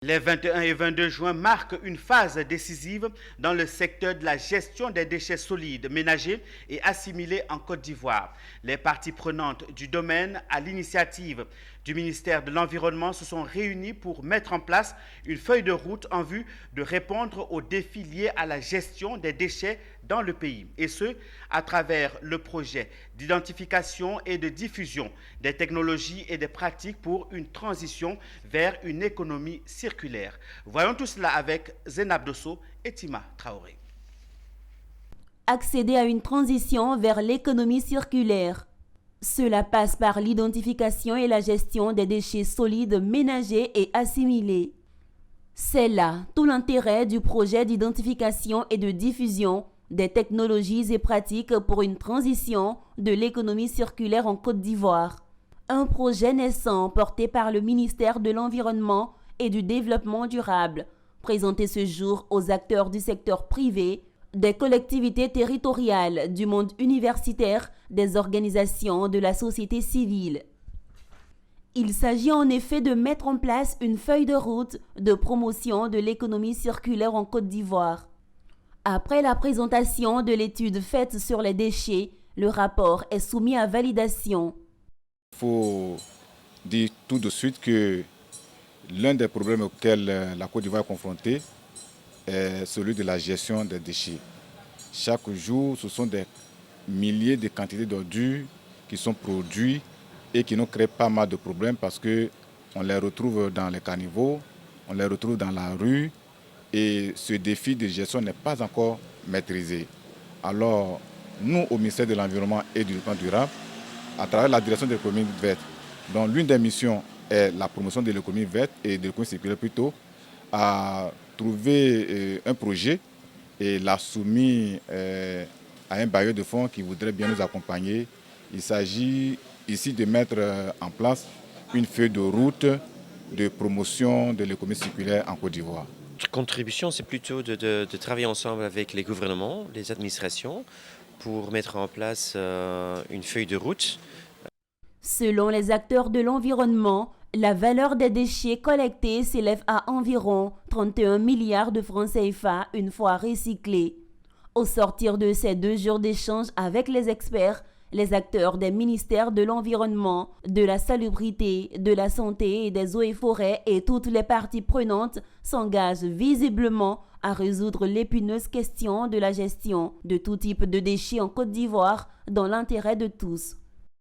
Les 21 et 22 juin marquent une phase décisive dans le secteur de la gestion des déchets solides ménagers et assimilés en Côte d'Ivoire. Les parties prenantes du domaine, à l'initiative du ministère de l'Environnement, se sont réunies pour mettre en place une feuille de route en vue de répondre aux défis liés à la gestion des déchets dans le pays. Et ce, à travers le projet d'identification et de diffusion des technologies et des pratiques pour une transition vers une économie circulaire. Voyons tout cela avec Zénab Dosso et Tima Traoré. Accéder à une transition vers l'économie circulaire. Cela passe par l'identification et la gestion des déchets solides ménagers et assimilés. C'est là tout l'intérêt du projet d'identification et de diffusion des technologies et pratiques pour une transition de l'économie circulaire en Côte d'Ivoire. Un projet naissant porté par le ministère de l'Environnement et du Développement durable, présenté ce jour aux acteurs du secteur privé, des collectivités territoriales, du monde universitaire, des organisations de la société civile. Il s'agit en effet de mettre en place une feuille de route de promotion de l'économie circulaire en Côte d'Ivoire. Après la présentation de l'étude faite sur les déchets, le rapport est soumis à validation. Il faut dire tout de suite que l'un des problèmes auxquels la Côte d'Ivoire est confrontée est celui de la gestion des déchets. Chaque jour, ce sont des milliers de quantités d'ordures qui sont produites et qui nous créent pas mal de problèmes parce qu'on les retrouve dans les caniveaux, on les retrouve dans la rue et ce défi de gestion n'est pas encore maîtrisé. Alors, nous, au ministère de l'Environnement et du Développement durable, à travers la direction de l'économie verte, dont l'une des missions est la promotion de l'économie verte et de l'économie circulaire plutôt, a trouvé un projet et l'a soumis à un bailleur de fonds qui voudrait bien nous accompagner. Il s'agit ici de mettre en place une feuille de route de promotion de l'économie circulaire en Côte d'Ivoire. Notre contribution, c'est plutôt de travailler ensemble avec les gouvernements, les administrations, pour mettre en place une feuille de route. Selon les acteurs de l'environnement, la valeur des déchets collectés s'élève à environ 31 milliards de francs CFA une fois recyclés. Au sortir de ces 2 jours d'échange avec les experts, les acteurs des ministères de l'Environnement, de la Salubrité, de la Santé et des Eaux et Forêts et toutes les parties prenantes s'engagent visiblement à résoudre l'épineuse question de la gestion de tout type de déchets en Côte d'Ivoire dans l'intérêt de tous.